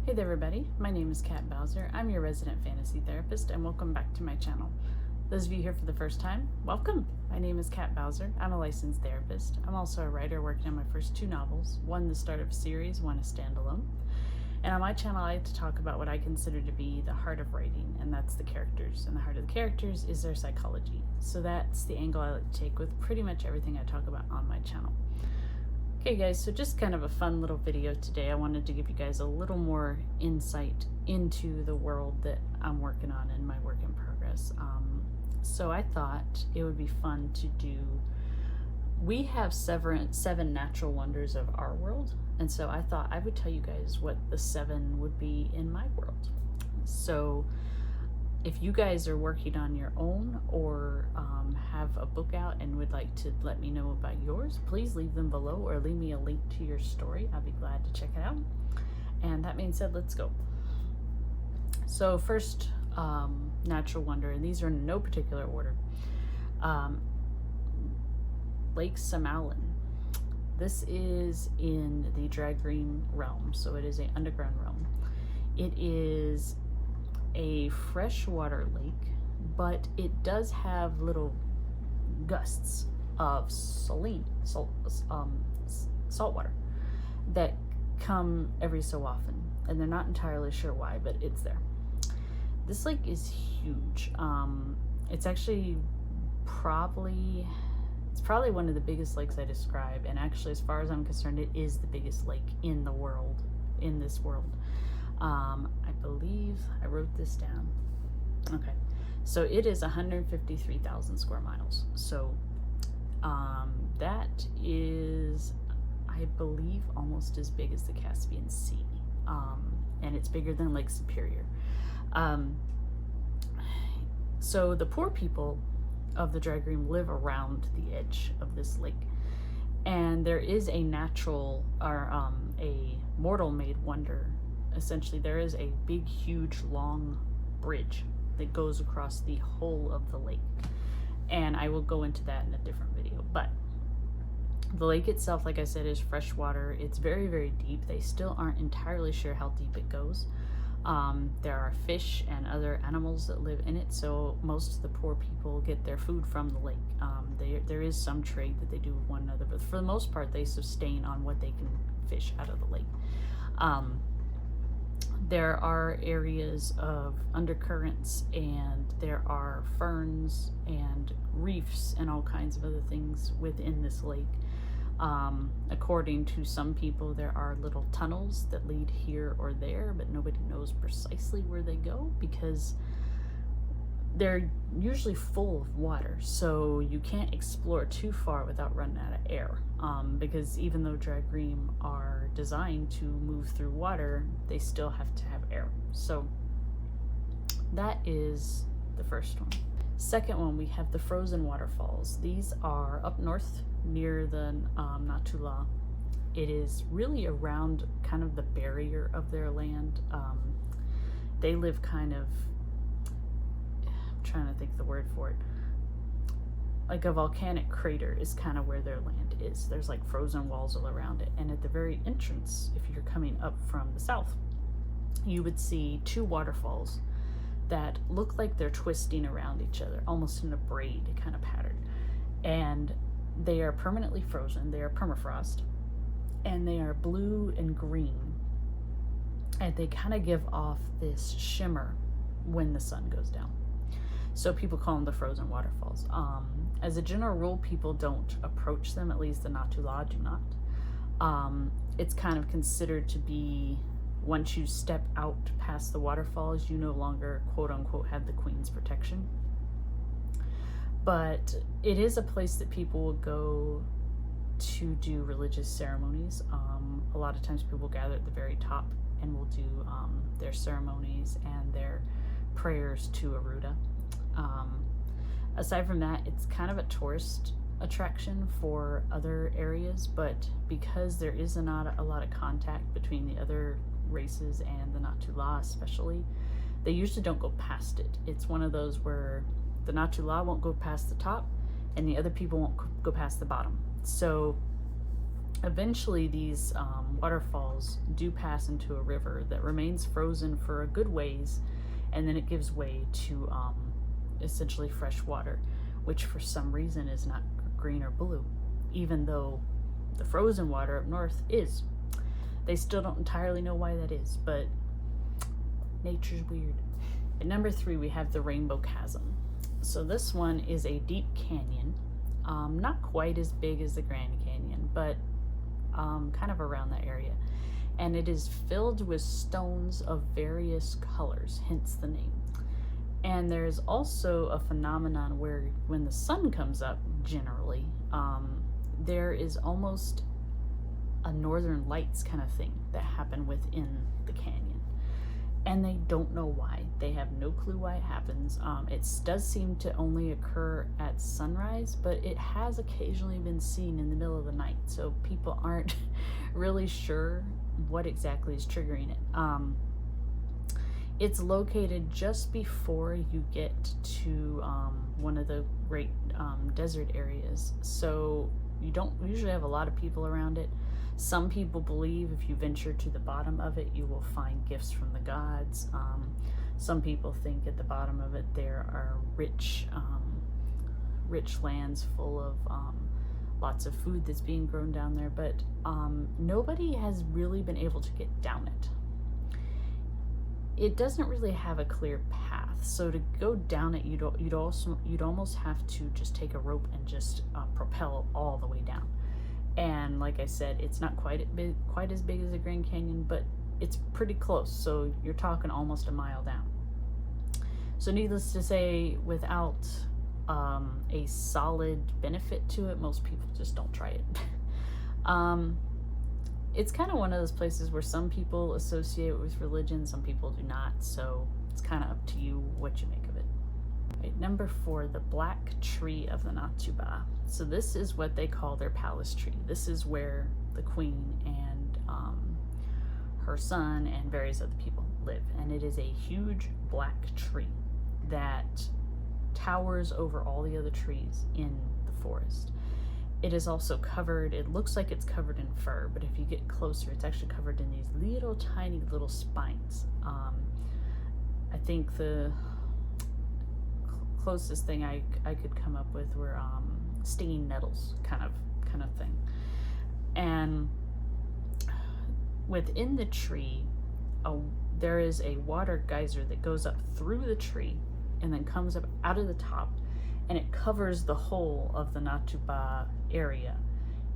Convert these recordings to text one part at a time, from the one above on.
Hey there everybody, my name is Kat Bowser. I'm your resident fantasy therapist and welcome back to my channel. Those of you here for the first time, welcome. My name is Kat Bowser. I'm a licensed therapist. I'm also a writer working on my first 2 novels, one the start of a series, one a standalone. And on my channel I like to talk about what I consider to be the heart of writing, and that's the characters. And the heart of the characters is their psychology. So that's the angle I like to take with pretty much everything I talk about on my channel. Okay guys, so just kind of a fun little video today. I wanted to give you guys a little more insight into the world that I'm working on in my work in progress. So I thought it would be fun to do, we have 7 natural wonders of our world, and so I thought I would tell you guys what the 7 would be in my world. So if you guys are working on your own or have a book out and would like to let me know about yours, please leave them below or leave me a link to your story. I'll be glad to check it out. And that being said, let's go. So first natural wonder, and these are in no particular order, Lake Samalin. This is in the Dragream realm, so it is an underground realm. It is a freshwater lake, but it does have little gusts of salt water that come every so often, and they're not entirely sure why, but it's there. This lake is huge. It's actually probably one of the biggest lakes I describe, and actually, as far as I'm concerned, it is the biggest lake in the world, in this world. I believe I wrote this down. Okay, so it is 153,000 square miles. So that is, I believe, almost as big as the Caspian Sea, and it's bigger than Lake Superior. So the poor people of the Dragream live around the edge of this lake, and there is a natural or a mortal-made wonder. Essentially, there is a big, huge, long bridge that goes across the whole of the lake, and I will go into that in a different video. But the lake itself, like I said, is freshwater. It's very, very deep. They still aren't entirely sure how deep it goes. There are fish and other animals that live in it, so most of the poor people get their food from the lake. There is some trade that they do with one another, but for the most part, they sustain on what they can fish out of the lake. There are areas of undercurrents, and there are ferns and reefs and all kinds of other things within this lake. According to some people, there are little tunnels that lead here or there, but nobody knows precisely where they go because they're usually full of water, so you can't explore too far without running out of air, because even though Dragream are designed to move through water, they still have to have air. So that is the first one. Second one, we have the frozen waterfalls. These are up north near the Natula. It is really around kind of the barrier of their land. They live kind of, I'm trying to think of the word for it, like a volcanic crater is kind of where their land is. There's like frozen walls all around it, and at the very entrance, if you're coming up from the south, you would see 2 waterfalls that look like they're twisting around each other, almost in a braid kind of pattern. And they are permanently frozen. They are permafrost, and they are blue and green, and they kind of give off this shimmer when the sun goes down. So people call them the frozen waterfalls. As a general rule, people don't approach them, at least the Natula do not. It's kind of considered to be, once you step out past the waterfalls, you no longer, quote unquote, have the Queen's protection. But it is a place that people will go to do religious ceremonies. A lot of times people gather at the very top and will do their ceremonies and their prayers to Aruda. Aside from that, it's kind of a tourist attraction for other areas, but because there is not a lot of contact between the other races and the Natula especially, they usually don't go past it. It's one of those where the Natula won't go past the top and the other people won't go past the bottom. So Eventually, these waterfalls do pass into a river that remains frozen for a good ways, and then it gives way to essentially fresh water, which for some reason is not green or blue, even though the frozen water up north is. They still don't entirely know why that is, but nature's weird. At number 3, we have the Rainbow Chasm. So this one is a deep canyon, not quite as big as the Grand Canyon, but kind of around that area. And it is filled with stones of various colors, hence the name. And there's also a phenomenon where when the sun comes up, generally, there is almost a northern lights kind of thing that happen within the canyon. And they don't know why. They have no clue why it happens. It does seem to only occur at sunrise, but it has occasionally been seen in the middle of the night. So people aren't really sure what exactly is triggering it. It's located just before you get to one of the great desert areas. So you don't usually have a lot of people around it. Some people believe if you venture to the bottom of it, you will find gifts from the gods. Some people think at the bottom of it there are rich lands full of lots of food that's being grown down there, but nobody has really been able to get down it. It doesn't really have a clear path, so to go down it, you'd almost have to just take a rope and just propel all the way down. And like I said, it's not quite as big as the Grand Canyon, but it's pretty close. So you're talking almost a mile down. So needless to say, without a solid benefit to it, most people just don't try it. It's kind of one of those places where some people associate it with religion, some people do not. So it's kind of up to you what you make of it. Right, number 4, the Black Tree of the Natuba. So this is what they call their palace tree. This is where the queen and her son and various other people live. And it is a huge black tree that towers over all the other trees in the forest. It is also covered, it looks like it's covered in fur, but if you get closer, it's actually covered in these little tiny little spines. I think the closest thing I could come up with were stinging nettles kind of thing. And within the tree, there is a water geyser that goes up through the tree and then comes up out of the top, and it covers the whole of the Natuba area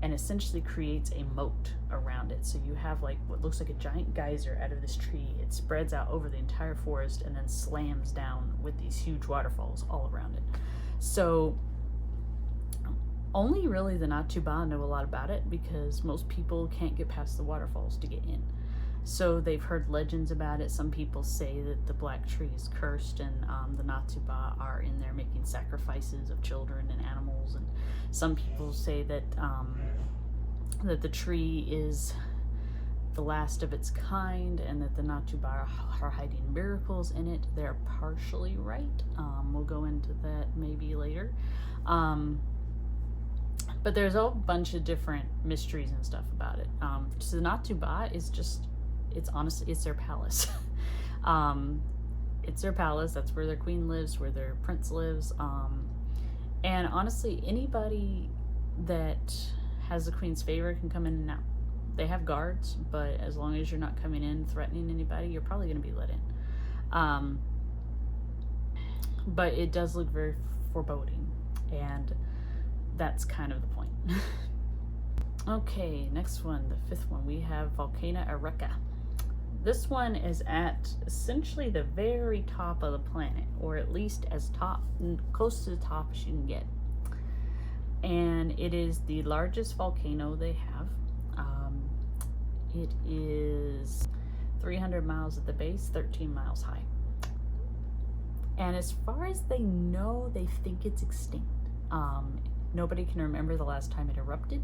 and essentially creates a moat around it. So you have like what looks like a giant geyser out of this tree. It spreads out over the entire forest and then slams down with these huge waterfalls all around it. So only really the Natuba know a lot about it, because most people can't get past the waterfalls to get in. So they've heard legends about it. Some people say that the black tree is cursed, and the Natuba are in there making sacrifices of children and animals. And some people say that that the tree is the last of its kind, and that the Natuba are hiding miracles in it. They're partially right. We'll go into that maybe later. But there's a bunch of different mysteries and stuff about it. So the Natuba is just, it's honestly, it's their palace. It's their palace. That's where their queen lives, where their prince lives. And honestly, anybody that has the queen's favor can come in and out. They have guards, but as long as you're not coming in threatening anybody, you're probably going to be let in. But it does look very foreboding, and that's kind of the point. Okay, next one, the 5th one, we have Volcano Eureka. This one is at essentially the very top of the planet, or at least as close to the top as you can get. And it is the largest volcano they have. It is 300 miles at the base, 13 miles high. And as far as they know, they think it's extinct. Nobody can remember the last time it erupted.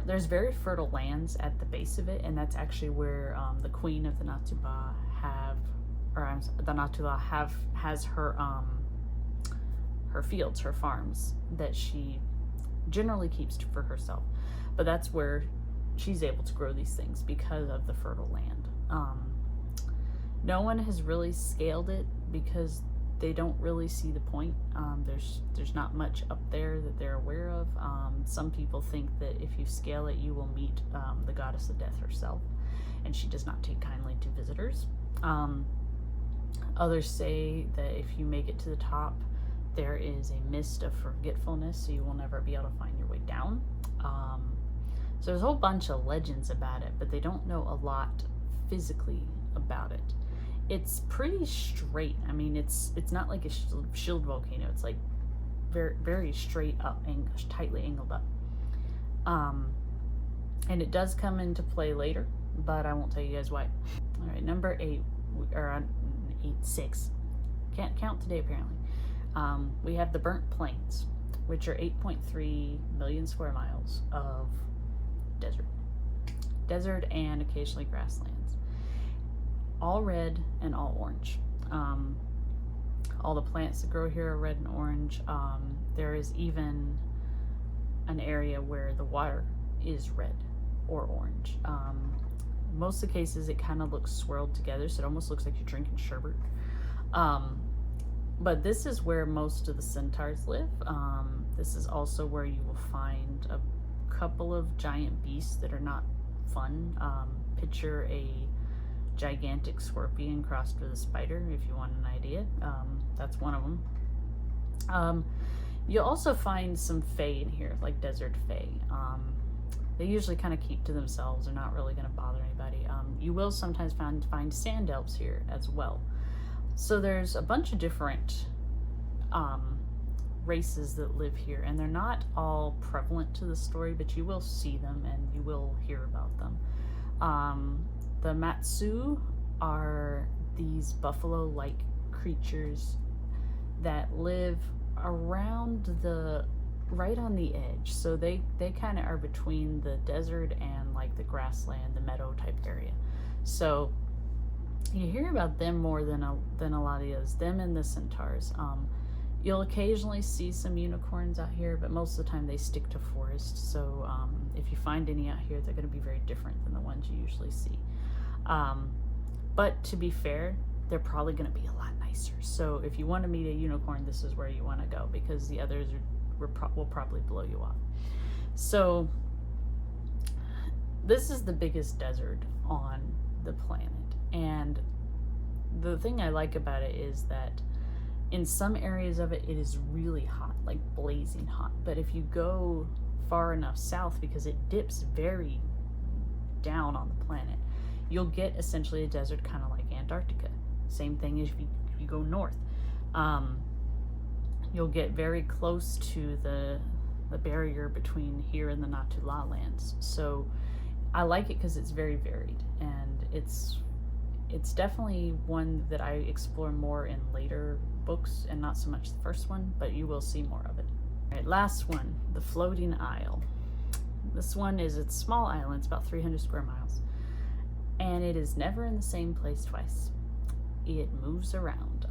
There's very fertile lands at the base of it, and that's actually where the queen of the Natuba has her her fields, her farms, that she generally keeps for herself. But that's where she's able to grow these things because of the fertile land. No one has really scaled it because they don't really see the point. There's not much up there that they're aware of. Some people think that if you scale it, you will meet the goddess of death herself, and she does not take kindly to visitors. Others say that if you make it to the top, there is a mist of forgetfulness, so you will never be able to find your way down. So there's a whole bunch of legends about it, but they don't know a lot physically about it. It's pretty straight. I mean, it's not like a shield volcano. It's like very, very straight up and tightly angled up. And it does come into play later, but I won't tell you guys why. All right, number 8, or on 6. Can't count today apparently. We have the Burnt Plains, which are 8.3 million square miles of desert and occasionally grasslands. All red and all orange. All the plants that grow here are red and orange. There is even an area where the water is red or orange. Most of the cases it kind of looks swirled together, so it almost looks like you're drinking sherbet. But this is where most of the centaurs live. This is also where you will find a couple of giant beasts that are not fun. Picture a gigantic scorpion crossed with a spider, if you want an idea. That's one of them. You'll also find some fae in here, like desert fae. They usually kind of keep to themselves. They're not really going to bother anybody. You will sometimes find sand elves here as well. So there's a bunch of different races that live here, and they're not all prevalent to the story, but you will see them and you will hear about them. The Matsu are these buffalo-like creatures that live around right on the edge. So they kind of are between the desert and like the grassland, the meadow type area. So you hear about them more than a lot of the others. Them and the centaurs. You'll occasionally see some unicorns out here, but most of the time they stick to forest. So if you find any out here, they're going to be very different than the ones you usually see. But to be fair, they're probably going to be a lot nicer. So if you want to meet a unicorn, this is where you want to go, because the others will probably blow you off. So this is the biggest desert on the planet. And the thing I like about it is that in some areas of it, it is really hot, like blazing hot. But if you go far enough south, because it dips very down on the planet, you'll get essentially a desert kind of like Antarctica. Same thing as if you go north. You'll get very close to the barrier between here and the Natula lands. So I like it because it's very varied, and it's definitely one that I explore more in later books and not so much the first one, but you will see more of it. All right, last one, the Floating Isle. This one is a small island, it's about 300 square miles, and it is never in the same place twice. It moves around.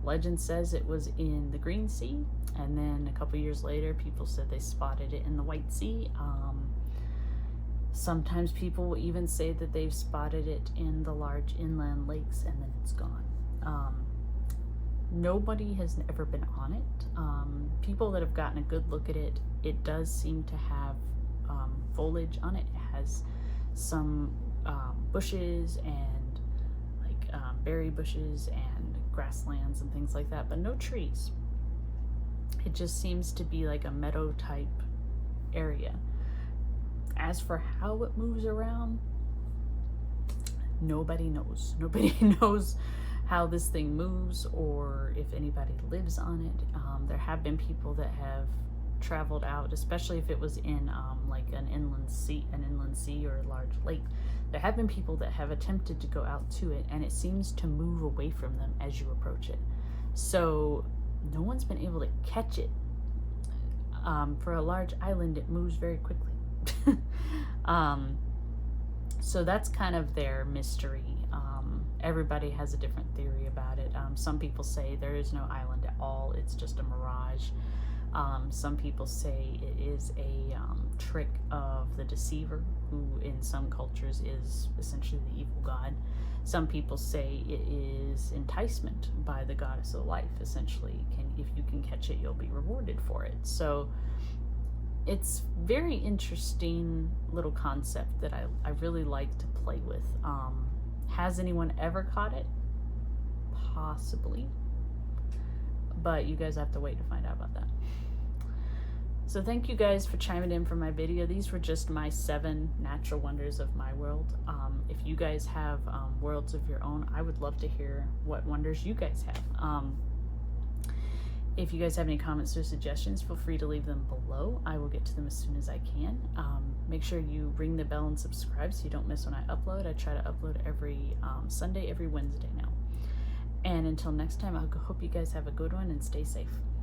Legend says it was in the Green Sea, and then a couple years later people said they spotted it in the White Sea. Sometimes people will even say that they've spotted it in the large inland lakes, and then it's gone. Nobody has ever been on it. People that have gotten a good look at it, it does seem to have foliage on it. It has some bushes and like berry bushes and grasslands and things like that, but no trees. It just seems to be like a meadow type area. As for how it moves around, nobody knows. Nobody knows how this thing moves or if anybody lives on it. There have been people that have traveled out, especially if it was in like an inland sea or a large lake. There have been people that have attempted to go out to it, and it seems to move away from them as you approach it. So no one's been able to catch it. For a large island, it moves very quickly. So that's kind of their mystery. Everybody has a different theory about it. Some people say there is no island at all, it's just a mirage. Some people say it is a trick of the deceiver, who in some cultures is essentially the evil god. Some people say it is enticement by the goddess of life, essentially. If you can catch it, you'll be rewarded for it. So it's very interesting little concept that I really like to play with. Has anyone ever caught it? Possibly. But you guys have to wait to find out about that. So thank you guys for chiming in for my video. These were just my 7 natural wonders of my world. If you guys have worlds of your own, I would love to hear what wonders you guys have. If you guys have any comments or suggestions, feel free to leave them below. I will get to them as soon as I can. Make sure you ring the bell and subscribe so you don't miss when I upload. I try to upload every Sunday, every Wednesday now. And until next time, I hope you guys have a good one and stay safe.